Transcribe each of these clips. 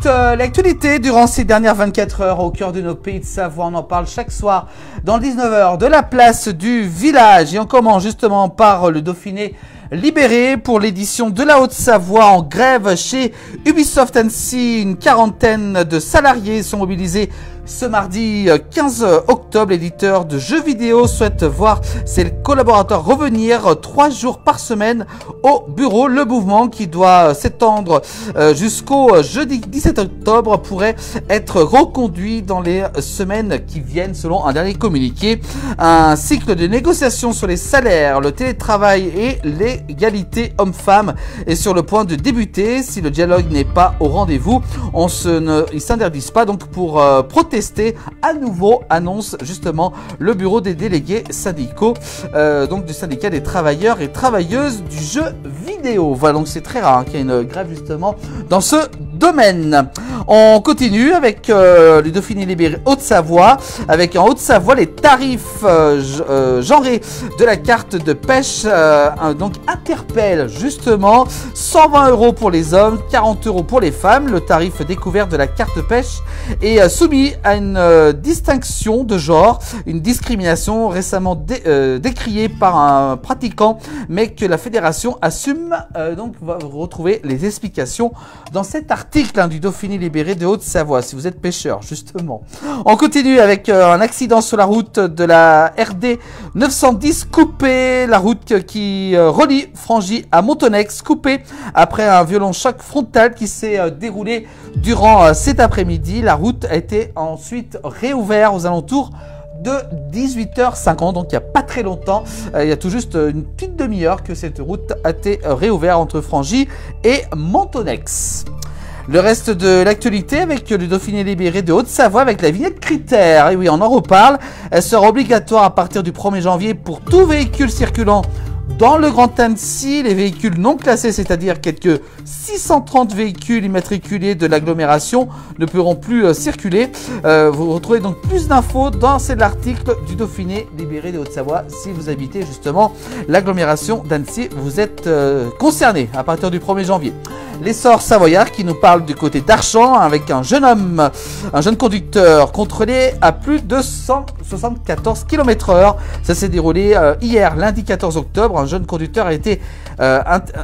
toute l'actualité durant ces dernières 24 heures au cœur de nos pays de Savoie. On en parle chaque soir dans le 19h de la place du village. Et on commence justement par le Dauphiné libéré pour l'édition de la Haute-Savoie en grève chez Ubisoft Annecy. Une quarantaine de salariés sont mobilisés ce mardi 15 octobre. L'éditeur de jeux vidéo souhaite voir ses collaborateurs revenir 3 jours par semaine au bureau. Le mouvement, qui doit s'étendre jusqu'au jeudi 17 octobre, pourrait être reconduit dans les semaines qui viennent selon un dernier communiqué. Un cycle de négociations sur les salaires, le télétravail et l'égalité homme-femme est sur le point de débuter. Si le dialogue n'est pas au rendez-vous, ils s'interdisent pas donc pour protester à nouveau, annonce justement le bureau des délégués syndicaux, donc du syndicat des travailleurs et travailleuses du jeu vidéo. Voilà, donc c'est très rare qu'il y ait une grève justement dans ce domaine. On continue avec le Dauphiné libéré Haute-Savoie, avec en Haute-Savoie les tarifs genrés de la carte de pêche donc interpellent justement 120 € pour les hommes, 40 € pour les femmes. Le tarif découvert de la carte pêche est soumis à une distinction de genre, une discrimination récemment décriée par un pratiquant, mais que la fédération assume. Donc on va retrouver les explications dans cet article du Dauphiné libéré de Haute-Savoie, si vous êtes pêcheur justement. On continue avec un accident sur la route de la RD 910 coupée, la route qui relie Frangy à Montonex, coupée après un violent choc frontal qui s'est déroulé durant cet après-midi. La route a été ensuite réouverte aux alentours de 18h50, donc il n'y a pas très longtemps, il y a tout juste une petite demi-heure que cette route a été réouverte entre Frangy et Montonex. Le reste de l'actualité avec le Dauphiné libéré de Haute-Savoie avec la vignette critère. Et oui, on en reparle. Elle sera obligatoire à partir du 1er janvier pour tout véhicule circulant dans le Grand Annecy. Les véhicules non classés, c'est-à-dire quelques 630 véhicules immatriculés de l'agglomération, ne pourront plus circuler. Vous retrouvez donc plus d'infos dans cet article du Dauphiné libéré de Haute-Savoie. Si vous habitez justement l'agglomération d'Annecy, vous êtes concerné à partir du 1er janvier. L'essor savoyard qui nous parle du côté d'Archamps avec un jeune homme, un jeune conducteur contrôlé à plus de 174 km/h. Ça s'est déroulé hier, lundi 14 octobre. Un jeune conducteur a été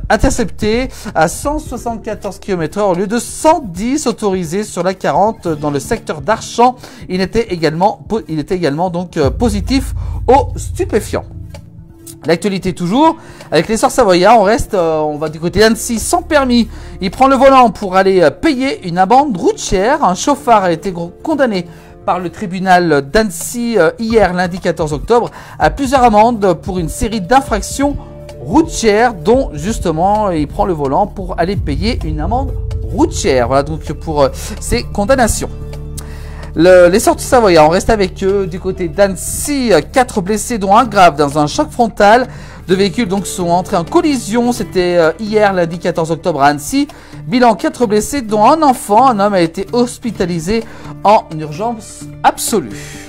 intercepté à 174 km/h au lieu de 110 autorisés sur la 40 dans le secteur d'Archamps. Il était également donc positif aux stupéfiants. L'actualité toujours, avec l'essor savoyard, on va du côté d'Annecy sans permis. Il prend le volant pour aller payer une amende routière. Un chauffard a été condamné par le tribunal d'Annecy hier, lundi 14 octobre, à plusieurs amendes pour une série d'infractions routières, dont justement il prend le volant pour aller payer une amende routière. Voilà donc pour ces condamnations. Les sorties savoyards, on reste avec eux du côté d'Annecy. 4 blessés dont un grave dans un choc frontal. 2 véhicules donc sont entrés en collision. C'était hier lundi 14 octobre à Annecy. Bilan 4 blessés dont un enfant. Un homme a été hospitalisé en urgence absolue.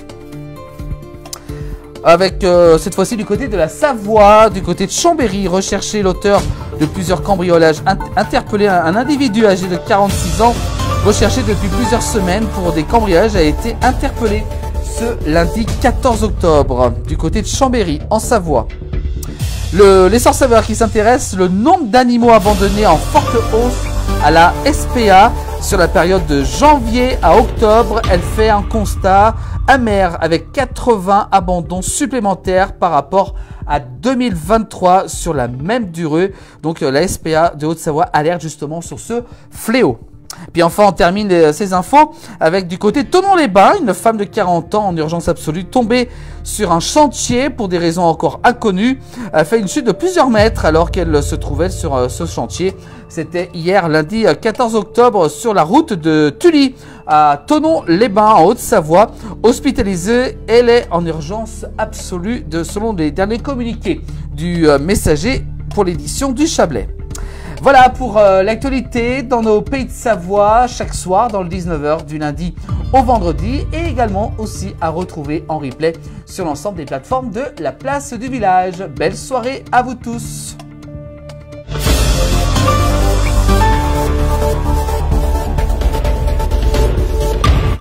Avec cette fois-ci du côté de la Savoie, du côté de Chambéry, recherché l'auteur de plusieurs cambriolages, interpellé un individu âgé de 46 ans, recherché depuis plusieurs semaines pour des cambriolages, a été interpellé ce lundi 14 octobre du côté de Chambéry en Savoie. L'essor savoyard qui s'intéresse, le nombre d'animaux abandonnés en forte hausse à la SPA sur la période de janvier à octobre. Elle fait un constat amer avec 80 abandons supplémentaires par rapport à 2023 sur la même durée. Donc la SPA de Haute-Savoie alerte justement sur ce fléau. Puis enfin, on termine ces infos avec du côté de Thonon-les-Bains, une femme de 40 ans en urgence absolue tombée sur un chantier pour des raisons encore inconnues, a fait une chute de plusieurs mètres alors qu'elle se trouvait sur ce chantier. C'était hier lundi 14 octobre sur la route de Tully à Thonon-les-Bains en Haute-Savoie. Hospitalisée, elle est en urgence absolue selon les derniers communiqués du Messager pour l'édition du Chablais. Voilà pour l'actualité dans nos pays de Savoie, chaque soir dans le 19h du lundi au vendredi, et également aussi à retrouver en replay sur l'ensemble des plateformes de la place du village. Belle soirée à vous tous.